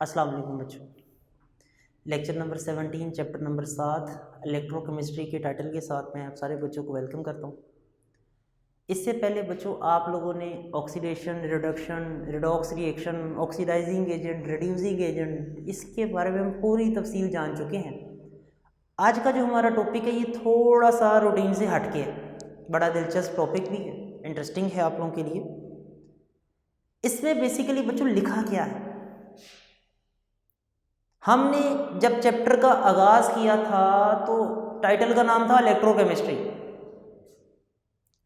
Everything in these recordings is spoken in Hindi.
अस्सलाम वालेकुम बच्चों। Lecture number 17 chapter number 7 electrochemistry के टाइटल के साथ मैं आप सारे बच्चों को वेलकम करता हूँ। इससे पहले बच्चों आप लोगों ने oxidation, reduction, redox reaction, oxidising agent, reducing agent, इसके बारे में हम पूरी तफसील जान चुके हैं। आज का जो हमारा टॉपिक है ये थोड़ा सा रूटीन से हट के है, बड़ा दिलचस्प टॉपिक भी है, इंटरेस्टिंग है आप लोगों के लिए। इसमें बेसिकली बच्चों लिखा क्या है, हमने जब चैप्टर का आगाज़ किया था तो टाइटल का नाम था इलेक्ट्रोकेमिस्ट्री।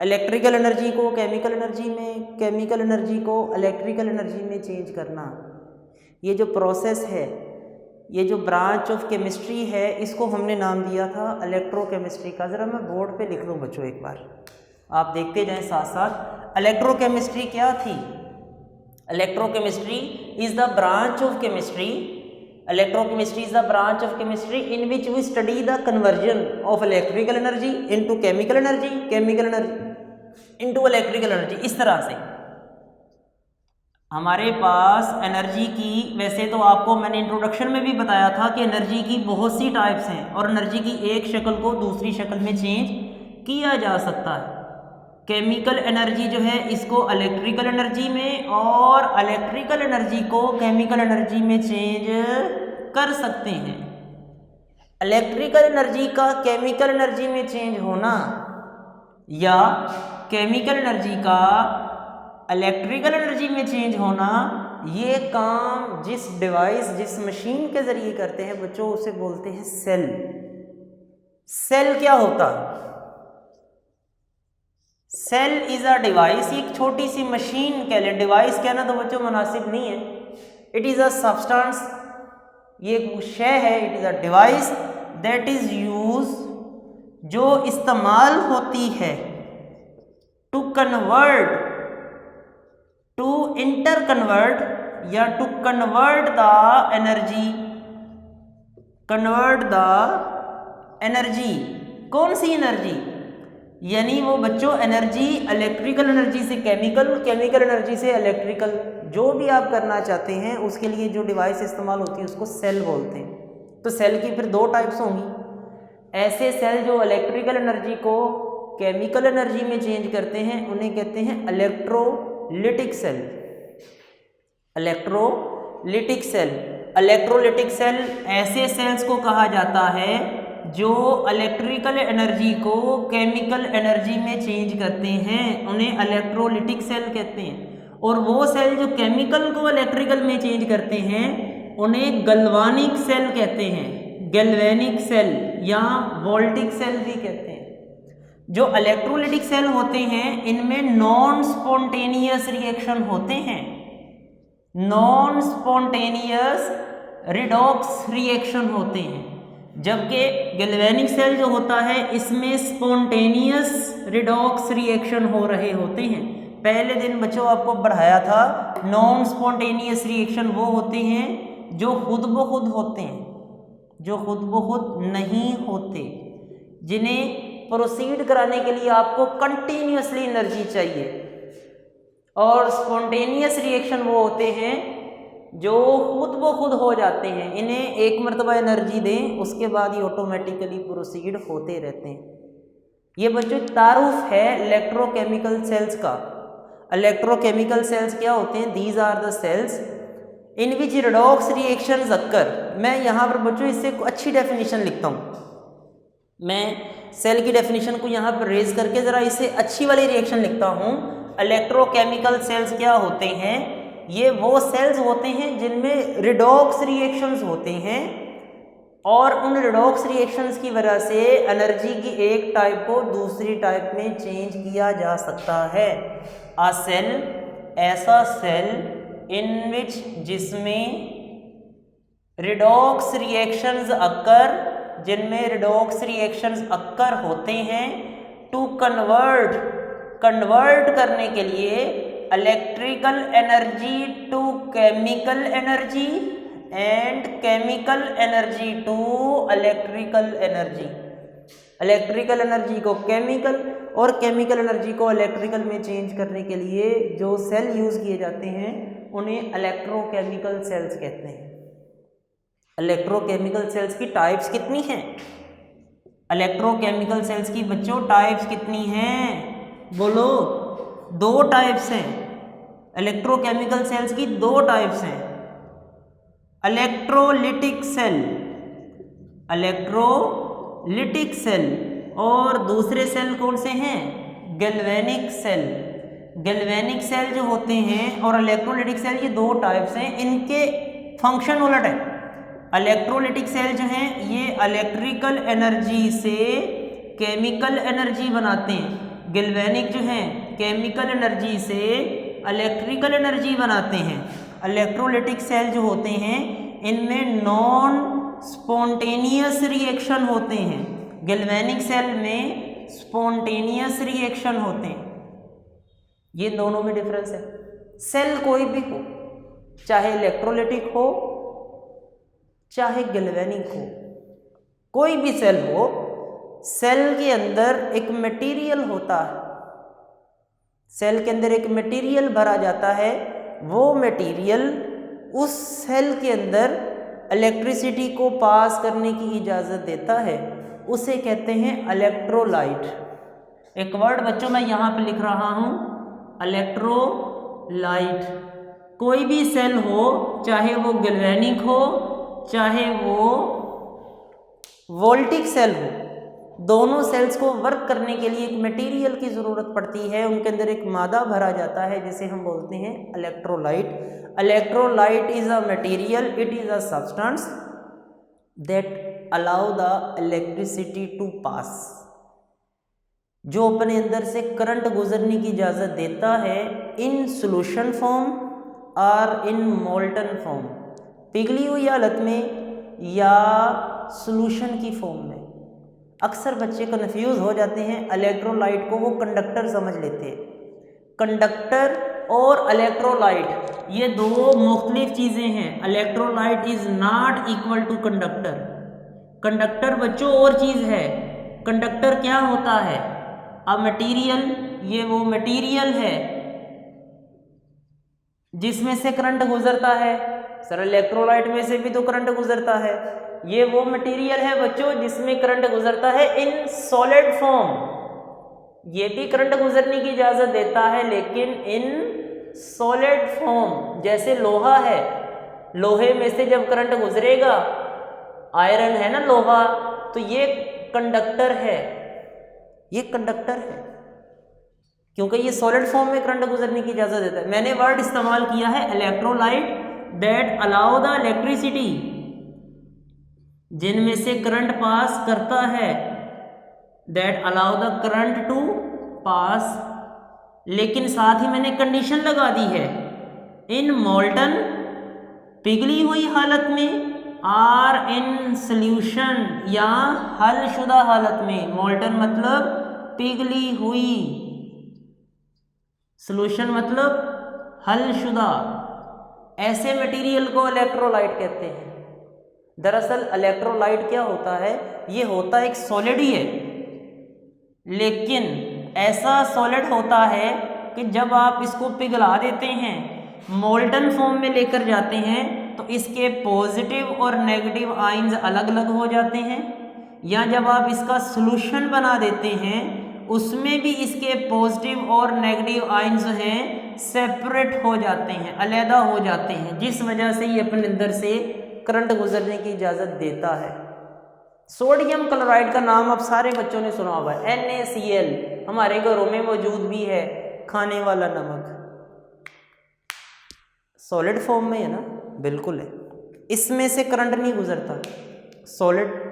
इलेक्ट्रिकल एनर्जी को केमिकल एनर्जी में, केमिकल एनर्जी को इलेक्ट्रिकल एनर्जी में चेंज करना, ये जो प्रोसेस है, ये जो ब्रांच ऑफ केमिस्ट्री है, इसको हमने नाम दिया था इलेक्ट्रोकेमिस्ट्री का। ज़रा मैं बोर्ड पे लिख लूँ बच्चों, एक बार आप देखते जाएं साथ साथ। इलेक्ट्रोकेमिस्ट्री क्या थी? Electrochemistry is the branch of chemistry, electrochemistry is the branch of chemistry in which we study the conversion of electrical energy into chemical energy, chemical energy into electrical energy। इस तरह से हमारे पास एनर्जी की, वैसे तो आपको मैंने इंट्रोडक्शन में भी बताया था कि एनर्जी की बहुत सी टाइप्स हैं और एनर्जी की एक शक्ल को दूसरी शक्ल में चेंज किया जा सकता है। केमिकल एनर्जी जो है इसको इलेक्ट्रिकल एनर्जी में और इलेक्ट्रिकल एनर्जी को केमिकल एनर्जी में चेंज कर सकते हैं। इलेक्ट्रिकल एनर्जी का केमिकल एनर्जी में चेंज होना या केमिकल एनर्जी का इलेक्ट्रिकल एनर्जी में चेंज होना, ये काम जिस डिवाइस, जिस मशीन के ज़रिए करते हैं बच्चों, उसे बोलते हैं सेल। सेल क्या होता है? सेल इज अ डिवाइस, एक छोटी सी मशीन कह लें, डिवाइस कहना तो बच्चों मुनासिब नहीं है। इट इज़ अ सब्सटेंस, ये एक शय है। It is a device that is use, जो इस्तेमाल होती है to convert, to inter convert या to convert the energy, convert the energy. कौन सी एनर्जी? यानी वो बच्चों एनर्जी, इलेक्ट्रिकल एनर्जी से केमिकल, केमिकल एनर्जी से इलेक्ट्रिकल, जो भी आप करना चाहते हैं उसके लिए जो डिवाइस इस्तेमाल होती है उसको सेल बोलते हैं। तो सेल की फिर दो टाइप्स होंगी। ऐसे सेल जो इलेक्ट्रिकल एनर्जी को केमिकल एनर्जी में चेंज करते हैं उन्हें कहते हैं electrolytic cell. Electrolytic cell, electrolytic cell ऐसे सेल्स को कहा जाता है जो इलेक्ट्रिकल एनर्जी को केमिकल एनर्जी में चेंज करते हैं, उन्हें इलेक्ट्रोलिटिक सेल कहते हैं। और वो सेल जो केमिकल को इलेक्ट्रिकल में चेंज करते हैं उन्हें गैल्वानिक सेल कहते हैं, गैल्वेनिक सेल या वोल्टिक सेल भी कहते हैं। जो इलेक्ट्रोलिटिक सेल होते हैं इनमें नॉन स्पॉन्टेनियस रिएक्शन होते हैं, नॉन स्पॉन्टेनियस रिडॉक्स रिएक्शन होते हैं, जबकि गैल्वेनिक सेल जो होता है इसमें स्पॉन्टेनियस रिडॉक्स रिएक्शन हो रहे होते हैं। पहले दिन बच्चों आपको पढ़ाया था नॉन स्पॉन्टेनियस रिएक्शन वो होते हैं जो खुद ब खुद होते हैं, जो खुद ब खुद नहीं होते, जिन्हें प्रोसीड कराने के लिए आपको कंटिन्यूसली एनर्जी चाहिए। और स्पॉन्टेनियस रिएक्शन वो होते हैं जो खुद ब खुद हो जाते हैं, इन्हें एक मरतबा एनर्जी दें उसके बाद ही ऑटोमेटिकली प्रोसीड होते रहते हैं। ये बच्चों तारुफ है इलेक्ट्रोकेमिकल सेल्स का। इलेक्ट्रोकेमिकल सेल्स क्या होते हैं? These are the cells in which redox reactions occur. मैं यहाँ पर बच्चों इससे अच्छी डेफिनेशन लिखता हूँ, मैं सेल की डेफिनेशन को यहाँ पर रेज करके ज़रा इससे अच्छी वाली रिएक्शन लिखता हूँ। इलेक्ट्रोकेमिकल सेल्स क्या होते हैं? ये वो सेल्स होते हैं जिनमें रिडॉक्स रिएक्शंस होते हैं और उन रिडॉक्स रिएक्शंस की वजह से एनर्जी की एक टाइप को दूसरी टाइप में चेंज किया जा सकता है। अ सेल, ऐसा सेल इन विच, जिसमें रिडॉक्स रिएक्शंस अक्कर, जिनमें रिडॉक्स रिएक्शंस अक्कर होते हैं, टू कन्वर्ट, कन्वर्ट करने के लिए electrical energy to chemical energy and chemical energy to electrical energy. Electrical energy को केमिकल और केमिकल एनर्जी को इलेक्ट्रिकल में चेंज करने के लिए जो सेल यूज़ किए जाते हैं उन्हें इलेक्ट्रोकेमिकल सेल्स कहते हैं। इलेक्ट्रोकेमिकल सेल्स की टाइप्स कितनी हैं? इलेक्ट्रोकेमिकल सेल्स की बच्चों टाइप्स कितनी हैं? बोलो। 2 टाइप्स हैं। इलेक्ट्रोकेमिकल सेल्स की 2 टाइप्स हैं। इलेक्ट्रोलिटिक सेल, इलेक्ट्रोलिटिक सेल, और दूसरे सेल कौन से हैं? Galvanic cell. गैल्वेनिक सेल जो होते हैं और इलेक्ट्रोलिटिक सेल, ये 2 टाइप्स हैं। इनके फंक्शन उलट है। इलेक्ट्रोलिटिक सेल जो हैं ये इलेक्ट्रिकल एनर्जी से केमिकल एनर्जी बनाते हैं। गैल्वेनिक जो हैं केमिकल एनर्जी से इलेक्ट्रिकल एनर्जी बनाते हैं। इलेक्ट्रोलिटिक सेल जो होते हैं इनमें नॉन स्पॉन्टेनियस रिएक्शन होते हैं। गैल्वेनिक सेल में स्पॉन्टेनियस रिएक्शन होते हैं। ये दोनों में डिफरेंस है। सेल कोई भी हो, चाहे इलेक्ट्रोलिटिक हो चाहे गैल्वेनिक हो, कोई भी सेल हो, सेल के अंदर एक मटेरियल होता है। सेल के अंदर एक मटेरियल भरा जाता है। वो मटेरियल उस सेल के अंदर इलेक्ट्रिसिटी को पास करने की इजाज़त देता है। उसे कहते हैं इलेक्ट्रोलाइट। एक वर्ड बच्चों मैं यहाँ पे लिख रहा हूँ, इलेक्ट्रोलाइट। कोई भी सेल हो, चाहे वो गैल्वेनिक हो चाहे वो वोल्टिक सेल हो, दोनों सेल्स को वर्क करने के लिए एक मटेरियल की ज़रूरत पड़ती है। उनके अंदर एक मादा भरा जाता है जिसे हम बोलते हैं electrolyte. Electrolyte is a material, it is a substance that allow the electricity to pass, जो अपने अंदर से करंट गुजरने की इजाज़त देता है इन सोल्यूशन फॉर्म और इन मोल्टन फॉर्म, पिघली हुई हालत में या सॉल्यूशन की फॉर्म में। अक्सर बच्चे कन्फ्यूज़ हो जाते हैं, इलेक्ट्रोलाइट को वो कंडक्टर समझ लेते हैं। कंडक्टर और इलेक्ट्रोलाइट ये 2 मुख्तलिफ चीज़ें हैं। Electrolyte is not equal to conductor. Conductor बच्चों और चीज़ है। कंडक्टर क्या होता है? अब मटेरियल, ये वो मटेरियल है जिसमें से करंट गुजरता है। सर इलेक्ट्रोलाइट में से भी तो करंट गुजरता है। ये वो मटेरियल है बच्चों जिसमें करंट गुजरता है इन सॉलिड फॉर्म। ये भी करंट गुजरने की इजाज़त देता है लेकिन इन सॉलिड फॉर्म। जैसे लोहा है, लोहे में से जब करंट गुजरेगा, आयरन है ना लोहा, तो ये कंडक्टर है, ये कंडक्टर है क्योंकि ये सॉलिड फॉर्म में करंट गुजरने की इजाज़त देता है। मैंने वर्ड इस्तेमाल किया है electrolyte that allow the electricity, जिनमें से करंट पास करता है, that allow the current to pass. लेकिन साथ ही मैंने कंडीशन लगा दी है, इन मोल्टन, पिघली हुई हालत में, आर इन सॉल्यूशन, या हलशुदा हालत में। मोल्टन मतलब पिघली हुई, सॉल्यूशन मतलब हलशुदा। ऐसे मटेरियल को इलेक्ट्रोलाइट कहते हैं। दरअसल इलेक्ट्रोलाइट क्या होता है? ये होता एक सॉलिड ही है, लेकिन ऐसा सॉलिड होता है कि जब आप इसको पिघला देते हैं, मोल्टन फॉर्म में लेकर जाते हैं, तो इसके पॉजिटिव और नेगेटिव आयंस अलग अलग हो जाते हैं। या जब आप इसका सॉल्यूशन बना देते हैं, उसमें भी इसके पॉजिटिव और नेगेटिव आयंस हैं सेपरेट हो जाते हैं, अलहदा हो जाते हैं, जिस वजह से ये अपने अंदर से करंट गुजरने की इजाज़त देता है। सोडियम क्लोराइड का नाम अब सारे बच्चों ने सुना हुआ है। NaCl हमारे घरों में मौजूद भी है, खाने वाला नमक। सॉलिड फॉर्म में है ना? बिल्कुल है। इसमें से करंट नहीं गुजरता। सॉलिड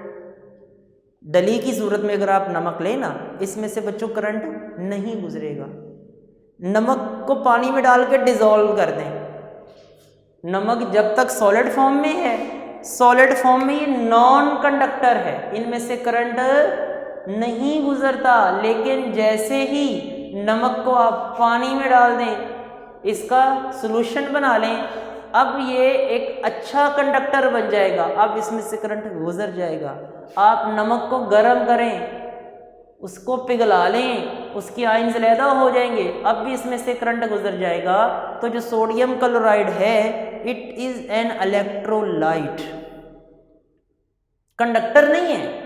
डली की सूरत में अगर आप नमक लें ना, इसमें से बच्चों करंट नहीं गुजरेगा। नमक को पानी में डाल के डिज़ोल्व कर दें। नमक जब तक सॉलिड फॉर्म में है, सॉलिड फॉर्म में ये नॉन कंडक्टर है, इनमें से करंट नहीं गुजरता। लेकिन जैसे ही नमक को आप पानी में डाल दें, इसका सॉल्यूशन बना लें, अब ये एक अच्छा कंडक्टर बन जाएगा। अब इसमें से करंट गुजर जाएगा। आप नमक को गर्म करें, उसको पिघला लें, उसकी आयंस अलहदा हो जाएंगे, अब भी इसमें से करंट गुजर जाएगा। तो जो सोडियम क्लोराइड है, it is an electrolyte. Conductor नहीं है।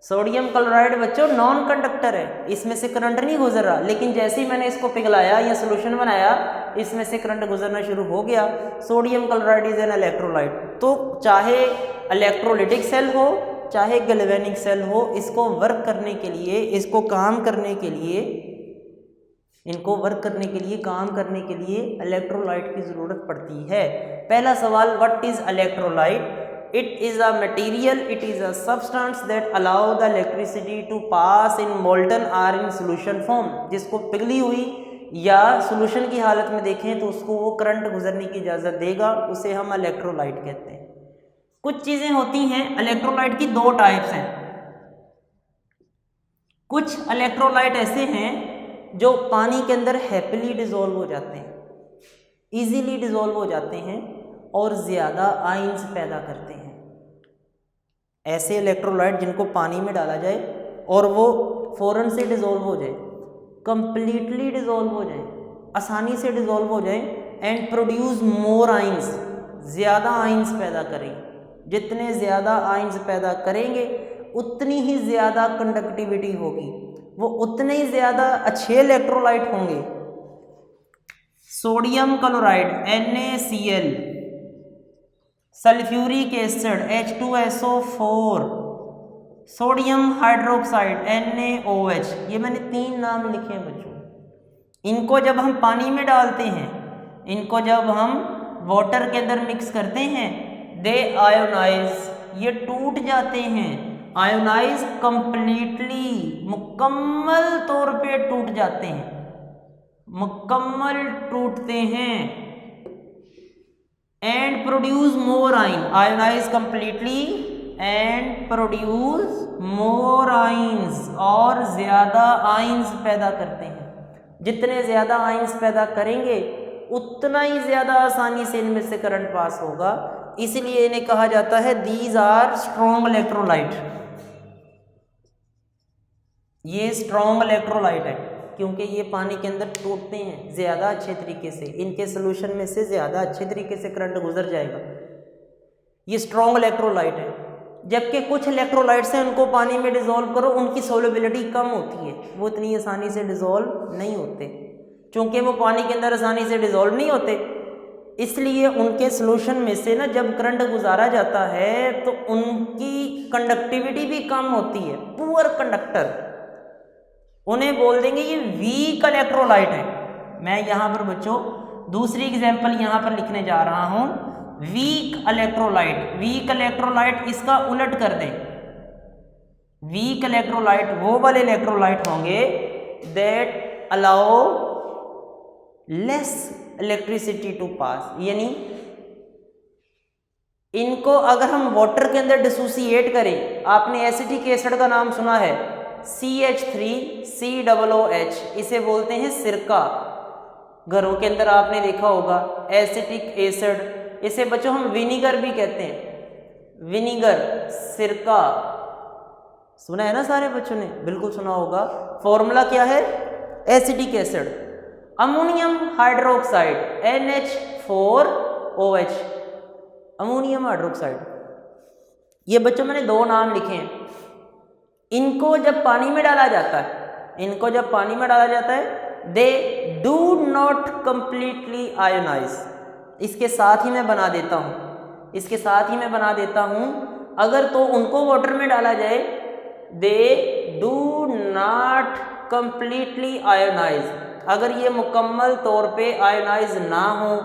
सोडियम क्लोराइड बच्चों नॉन कंडक्टर है, इसमें से करंट नहीं गुजर रहा, लेकिन जैसे ही मैंने इसको पिघलाया या सोल्यूशन बनाया इसमें से करंट गुजरना शुरू हो गया। Sodium chloride is an electrolyte. तो चाहे इलेक्ट्रोलिटिक सेल हो चाहे गैल्वेनिक सेल हो, इसको वर्क करने के लिए, इसको काम करने के लिए, इनको वर्क करने के लिए, काम करने के लिए इलेक्ट्रोलाइट की ज़रूरत पड़ती है। पहला सवाल, what is electrolyte? It is a material, it is a substance that allow the electricity to pass in molten or in solution form। जिसको पिघली हुई या सॉल्यूशन की हालत में देखें तो उसको वो करंट गुजरने की इजाज़त देगा, उसे हम इलेक्ट्रोलाइट कहते हैं। कुछ चीज़ें होती हैं, इलेक्ट्रोलाइट की दो टाइप्स हैं। कुछ इलेक्ट्रोलाइट ऐसे हैं जो पानी के अंदर हैप्पीली डिजोल्व हो जाते हैं, इजीली डिजोल्व हो जाते हैं और ज़्यादा आयंस पैदा करते हैं। ऐसे इलेक्ट्रोलाइट जिनको पानी में डाला जाए और वो फ़ौरन से डिज़ोल्व हो जाए, कंप्लीटली डिज़ोल्व हो जाए, आसानी से डिज़ोल्व हो जाए एंड प्रोड्यूस मोर आयंस, ज़्यादा आयंस पैदा करें। जितने ज़्यादा आयंस पैदा करेंगे उतनी ही ज़्यादा कंडक्टिविटी होगी, वो उतने ही ज़्यादा अच्छे इलेक्ट्रोलाइट होंगे। Sodium chloride NaCl, sulphuric acid H2SO4, sodium hydroxide NaOH, ये मैंने 3 नाम लिखे हैं बच्चों। इनको जब हम पानी में डालते हैं, इनको जब हम वाटर के अंदर मिक्स करते हैं, दे आयोनाइज, ये टूट जाते हैं। आयोनाइज कंप्लीटली, मुकम्मल तौर पे टूट जाते हैं, मुकम्मल टूटते हैं। And produce more ion, ionise completely and produce more ions, और ज़्यादा आयंस पैदा करते हैं। जितने ज़्यादा आयंस पैदा करेंगे उतना ही ज़्यादा आसानी से इनमें से करंट पास होगा। इसलिए इन्हें कहा जाता है दीज आर स्ट्रॉन्ग इलेक्ट्रोलाइट। ये स्ट्रॉन्ग इलेक्ट्रोलाइट है क्योंकि ये पानी के अंदर टूटते हैं ज़्यादा अच्छे तरीके से, इनके सोल्यूशन में से ज़्यादा अच्छे तरीके से करंट गुजर जाएगा। ये स्ट्रॉन्ग इलेक्ट्रोलाइट है। जबकि कुछ इलेक्ट्रोलाइट्स हैं उनको पानी में डिज़ोल्व करो, उनकी सोल्युबिलिटी कम होती है, वो इतनी आसानी से डिज़ोल्व नहीं होते। चूँकि वो पानी के अंदर आसानी से डिज़ोल्व नहीं होते, इसलिए उनके सोल्यूशन में से ना जब करंट गुजारा जाता है तो उनकी कंडक्टिविटी भी कम होती है, पुअर कंडक्टर। उन्हें बोल देंगे ये वीक इलेक्ट्रोलाइट है। मैं यहाँ पर बच्चों दूसरी एग्जाम्पल यहाँ पर लिखने जा रहा हूँ, वीक इलेक्ट्रोलाइट। वीक इलेक्ट्रोलाइट इसका उलट कर दें। वीक इलेक्ट्रोलाइट वो वाले इलेक्ट्रोलाइट होंगे that allow less electricity to pass, यानी इनको अगर हम वाटर के अंदर डिसोसिएट करें, आपने एसिटिक एसिड का नाम सुना है CH3COOH, इसे बोलते हैं सिरका। घरों के अंदर आपने देखा होगा एसिटिक एसिड, इसे बच्चों हम विनीगर भी कहते हैं। विनीगर, सिरका, सुना है ना सारे बच्चों ने, बिल्कुल सुना होगा। फॉर्मूला क्या है? Acetic acid, ammonium hydroxide NH4OH, ammonium hydroxide. ये बच्चों मैंने 2 नाम लिखे हैं। इनको जब पानी में डाला जाता है, इनको जब पानी में डाला जाता है, they do not completely ionise. इसके साथ ही मैं बना देता हूँ, इसके साथ ही मैं बना देता हूँ, अगर तो उनको वाटर में डाला जाए, they do not completely ionize, अगर ये मुकम्मल तौर पे आयोनाइज ना हो,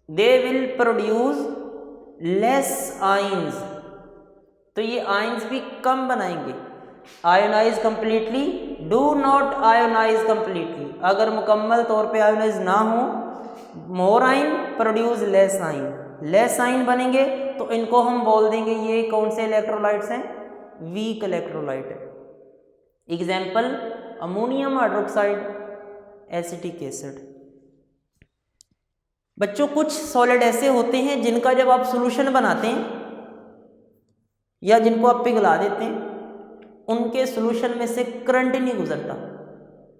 they will produce less ions, तो ये आयंस भी कम बनाएंगे। Ionize completely, do not ionize completely, अगर मुकम्मल तौर पे आयोनाइज ना हो, more ion produce less ion, less ion बनेंगे, तो इनको हम बोल देंगे ये कौन से इलेक्ट्रोलाइट्स हैं? वीक इलेक्ट्रोलाइट है। Example ammonium hydroxide, acetic acid. बच्चों कुछ सॉलिड ऐसे होते हैं जिनका जब आप सॉल्यूशन बनाते हैं या जिनको आप पिघला देते हैं, उनके सॉल्यूशन में से करंट नहीं गुजरता,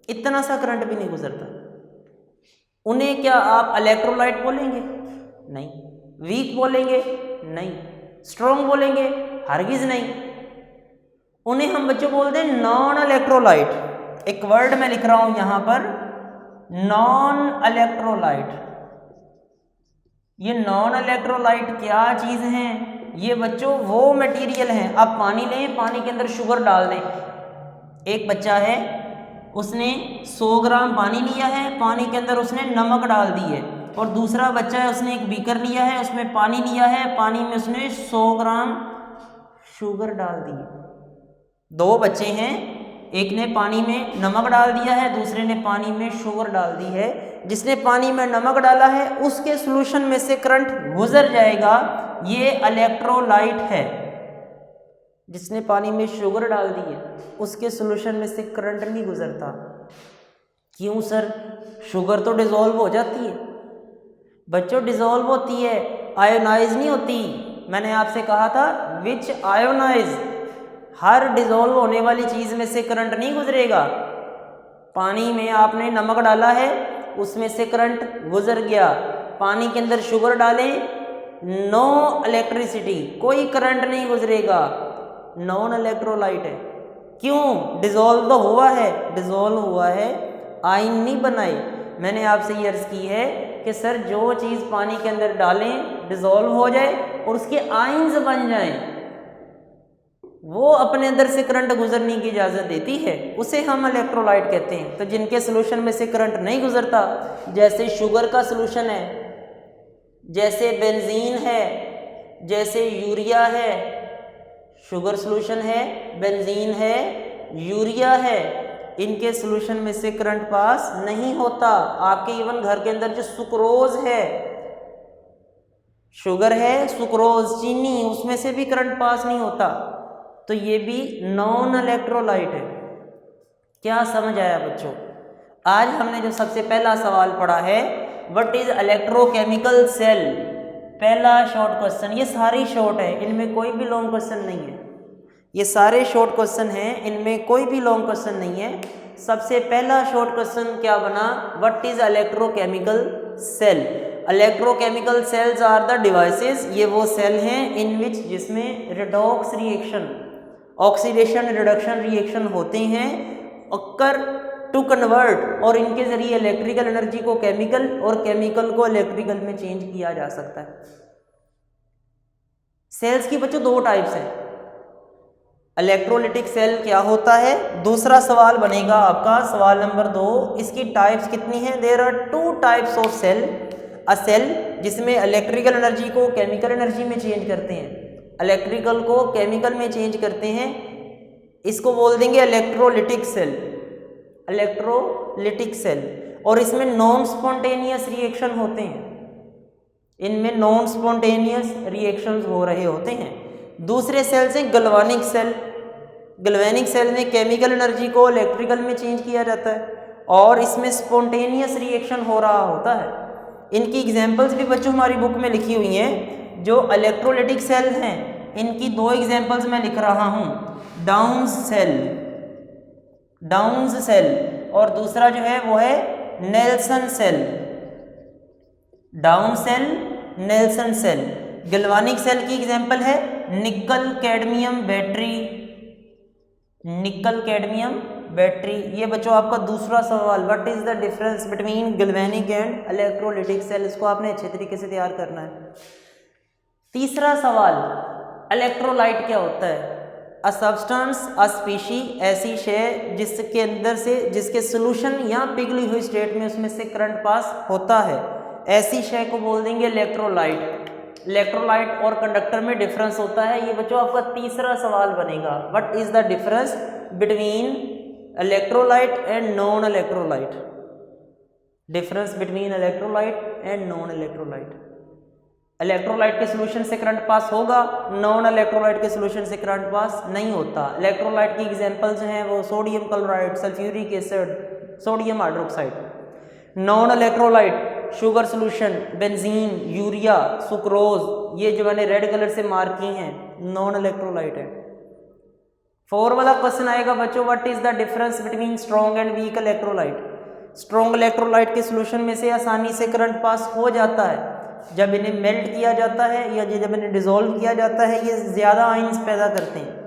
इतना सा करंट भी नहीं गुजरता। उन्हें क्या आप इलेक्ट्रोलाइट बोलेंगे? नहीं। वीक बोलेंगे? नहीं। स्ट्रॉन्ग बोलेंगे? हरगिज नहीं। उन्हें हम बच्चों बोलते हैं नॉन इलेक्ट्रोलाइट। एक वर्ड मैं लिख रहा हूं यहां पर, नॉन इलेक्ट्रोलाइट। ये नॉन इलेक्ट्रोलाइट क्या चीज है? ये बच्चों वो मटेरियल हैं, आप पानी लें, पानी के अंदर शुगर डाल दें। एक बच्चा है, उसने 100 ग्राम पानी लिया है, पानी के अंदर उसने नमक डाल दी है, और दूसरा बच्चा है, उसने एक बीकर लिया है, उसमें पानी लिया है, पानी में उसने 100 ग्राम शुगर डाल दी है। दो बच्चे हैं, एक ने पानी में नमक डाल दिया है, दूसरे ने पानी में शुगर डाल दी है। जिसने पानी में नमक डाला है उसके सॉल्यूशन में से करंट गुजर जाएगा, ये इलेक्ट्रोलाइट है। जिसने पानी में शुगर डाल दी है उसके सॉल्यूशन में से करंट नहीं गुजरता। क्यों सर? शुगर तो डिसॉल्व हो जाती है। बच्चों डिसॉल्व होती है, आयोनाइज नहीं होती। मैंने आपसे कहा था विच आयोनाइज, हर डिसॉल्व होने वाली चीज में से करंट नहीं गुजरेगा। पानी में आपने नमक डाला है, उसमें से करंट गुजर गया। पानी के अंदर शुगर डालें, नो इलेक्ट्रिसिटी, कोई करंट नहीं गुजरेगा, नॉन इलेक्ट्रोलाइट है। क्यों? डिसॉल्व तो हुआ है, डिसॉल्व हुआ है, आयन नहीं बनाए। मैंने आपसे ये अर्ज की है कि सर जो चीज़ पानी के अंदर डालें डिसॉल्व हो जाए और उसके आयन्स बन जाएं, वो अपने अंदर से करंट गुजरने की इजाज़त देती है, उसे हम इलेक्ट्रोलाइट कहते हैं। तो जिनके सोल्यूशन में से करंट नहीं गुजरता, जैसे शुगर का सोल्यूशन है, जैसे बेंजीन है, जैसे यूरिया है, शुगर सोल्यूशन है, बेंजीन है, यूरिया है, इनके सोल्यूशन में से करंट पास नहीं होता। आपके इवन घर के अंदर जो सुक्रोज है, शुगर है, सुक्रोज चीनी, उसमें से भी करंट पास नहीं होता। तो ये भी नॉन इलेक्ट्रोलाइट है। क्या समझ आया बच्चों? आज हमने जो सबसे पहला सवाल पढ़ा है, व्हाट इज इलेक्ट्रोकेमिकल सेल, पहला शॉर्ट क्वेश्चन। ये सारे शॉर्ट है, इनमें कोई भी लॉन्ग क्वेश्चन नहीं है। ये सारे शॉर्ट क्वेश्चन हैं, इनमें कोई भी लॉन्ग क्वेश्चन नहीं है। सबसे पहला शॉर्ट क्वेश्चन क्या बना? What is electrochemical cell. Electrochemical cells are the devices, ये वो सेल हैं इन विच जिसमें redox reaction, oxidation reduction reaction होते हैं, अक्कर टू कन्वर्ट, और इनके जरिए इलेक्ट्रिकल एनर्जी को केमिकल और केमिकल को इलेक्ट्रिकल में चेंज किया जा सकता है। सेल्स की बच्चों दो टाइप्स हैं। इलेक्ट्रोलिटिक सेल क्या होता है? दूसरा सवाल बनेगा आपका, सवाल नंबर 2, इसकी टाइप्स कितनी है? There are 2 types of cell. A cell जिसमें इलेक्ट्रिकल एनर्जी को केमिकल एनर्जी में चेंज करते हैं, इलेक्ट्रिकल को केमिकल में चेंज करते हैं, इसको बोल देंगे इलेक्ट्रोलिटिक सेल, इलेक्ट्रोलिटिक सेल। और इसमें नॉन स्पॉन्टेनियस रिएक्शन होते हैं, इनमें नॉन स्पॉन्टेनियस रिएक्शंस हो रहे होते हैं। दूसरे सेल्स हैं गैल्वेनिक सेल। गैल्वेनिक सेल में केमिकल एनर्जी को इलेक्ट्रिकल में चेंज किया जाता है और इसमें स्पॉन्टेनियस रिएक्शन हो रहा होता है। इनकी एग्जांपल्स भी बच्चों हमारी बुक में लिखी हुई हैं। जो इलेक्ट्रोलिटिक सेल हैं, इनकी 2 एग्जांपल्स मैं लिख रहा हूं, डाउन्स सेल, डाउन्स सेल, और दूसरा जो है वो है Nelson cell, Down cell, Nelson cell. Galvanic cell की एग्जांपल है nickel cadmium battery, nickel cadmium battery. ये बच्चों आपका दूसरा सवाल, what is the difference between galvanic and electrolytic cell, इसको आपने अच्छे तरीके से तैयार करना है। तीसरा सवाल, इलेक्ट्रोलाइट क्या होता है? अ सब्सटेंस, अ स्पीशी, ऐसी शय जिसके अंदर से, जिसके सोल्यूशन या पिघली हुई स्टेट में उसमें से करंट पास होता है, ऐसी शय को बोल देंगे इलेक्ट्रोलाइट। इलेक्ट्रोलाइट और कंडक्टर में डिफरेंस होता है, ये बच्चों आपका तीसरा सवाल बनेगा। What is the difference between electrolyte and non electrolyte, difference between electrolyte and non electrolyte. Electrolyte के सोल्यूशन से करंट पास होगा, नॉन इलेक्ट्रोलाइट के सोल्यूशन से करंट पास नहीं होता। इलेक्ट्रोलाइट की एग्जांपल्स हैं वो sodium chloride, sulphuric acid, sodium hydroxide. Non electrolyte sugar solution, benzene, urea, sucrose, ये जो मैंने रेड कलर से मार्क की हैं नॉन इलेक्ट्रोलाइट है। 4 वाला क्वेश्चन आएगा बच्चों, what is the difference between strong and weak electrolyte. Strong electrolyte के सोल्यूशन में से आसानी से करंट पास हो जाता है, जब इन्हें मेल्ट किया जाता है या जब इन्हें डिज़ोल्व किया जाता है ये ज़्यादा आयंस पैदा करते हैं।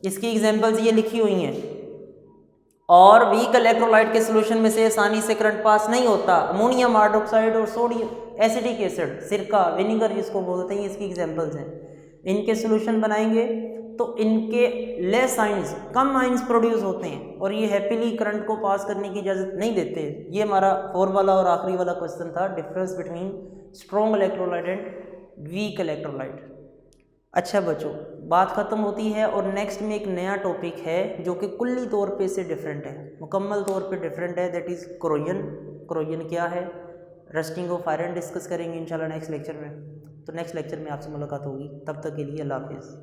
इसकी एग्जांपल्स ये लिखी हुई हैं। और वीक इलेक्ट्रोलाइट के सोल्यूशन में से आसानी से करंट पास नहीं होता। अमोनियम हाइड्रोक्साइड और सोडियम एसिटिक एसिड, सिरका, विनीगर जिसको बोलते हैं, इसकी एग्जांपल्स हैं। इनके सोल्यूशन बनाएंगे तो इनके लेस आयंस, कम आयंस प्रोड्यूस होते हैं और ये हैप्पीली करंट को पास करने की इजाज़त नहीं देते। ये हमारा 4 वाला और आखिरी वाला क्वेश्चन था, difference between strong electrolyte and weak electrolyte. अच्छा बच्चों, बात ख़त्म होती है और नेक्स्ट में एक नया टॉपिक है जो कि कुल्ली तौर पे से डिफरेंट है, मुकम्मल तौर पे डिफरेंट है, दैट इज़ क्रोजन। क्रोजन क्या है, रस्टिंग ऑफ आयरन डिस्कस करेंगे इंशाल्लाह नेक्स्ट लेक्चर में। तो नेक्स्ट लेक्चर में आपसे मुलाकात होगी, तब तक के लिए अल्लाह हाफिज़।